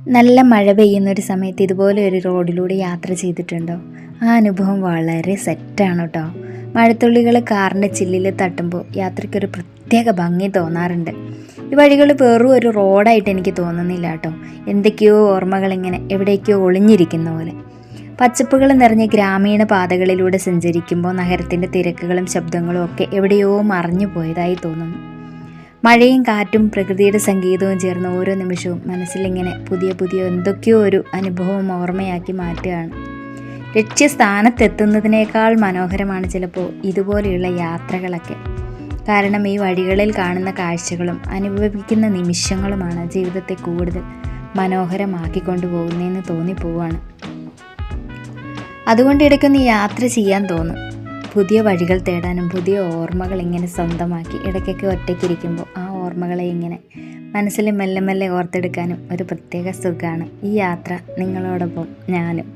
നല്ല മഴ പെയ്യുന്നൊരു സമയത്ത് ഇതുപോലെ ഒരു റോഡിലൂടെ യാത്ര ചെയ്തിട്ടുണ്ടോ? ആ അനുഭവം വളരെ സെറ്റാണ് കേട്ടോ. മഴത്തുള്ളികൾ കാറിൻ്റെ ചില്ലിൽ തട്ടുമ്പോൾ യാത്രയ്ക്കൊരു പ്രത്യേക ഭംഗി തോന്നാറുണ്ട്. ഈ വഴികൾ വെറും ഒരു റോഡായിട്ട് എനിക്ക് തോന്നുന്നില്ല കേട്ടോ. എന്തൊക്കെയോ ഓർമ്മകളിങ്ങനെ എവിടേക്കോ ഒളിഞ്ഞിരിക്കുന്ന പോലെ. പച്ചപ്പുകൾ നിറഞ്ഞ ഗ്രാമീണ പാതകളിലൂടെ സഞ്ചരിക്കുമ്പോൾ നഗരത്തിൻ്റെ തിരക്കുകളും ശബ്ദങ്ങളും ഒക്കെ എവിടെയോ മറഞ്ഞു പോയതായി തോന്നുന്നു. മഴയും കാറ്റും പ്രകൃതിയുടെ സംഗീതവും ചേർന്ന് ഓരോ നിമിഷവും മനസ്സിലിങ്ങനെ പുതിയ പുതിയ എന്തൊക്കെയോ ഒരു അനുഭവം ഓർമ്മയാക്കി മാറ്റുകയാണ്. ലക്ഷ്യസ്ഥാനത്തെത്തുന്നതിനേക്കാൾ മനോഹരമാണ് ചിലപ്പോൾ ഇതുപോലെയുള്ള യാത്രകളൊക്കെ. കാരണം ഈ വഴികളിൽ കാണുന്ന കാഴ്ചകളും അനുഭവിക്കുന്ന നിമിഷങ്ങളുമാണ് ജീവിതത്തെ കൂടുതൽ മനോഹരമാക്കിക്കൊണ്ടു പോകുന്നതെന്ന് തോന്നിപ്പോവാണ്. അതുകൊണ്ട് ഇടയ്ക്കൊന്ന് യാത്ര ചെയ്യാൻ തോന്നും. പുതിയ വഴികൾ തേടാനും പുതിയ ഓർമ്മകൾ ഇങ്ങനെ സ്വന്തമാക്കി ഇടയ്ക്കൊക്കെ ഒറ്റയ്ക്കിരിക്കുമ്പോൾ ആ ഓർമ്മകളെ ഇങ്ങനെ മനസ്സിൽ മെല്ലെ മെല്ലെ ഓർത്തെടുക്കാനും ഒരു പ്രത്യേക സുഖമാണ്. ഈ യാത്ര നിങ്ങളോടൊപ്പം ഞാനും.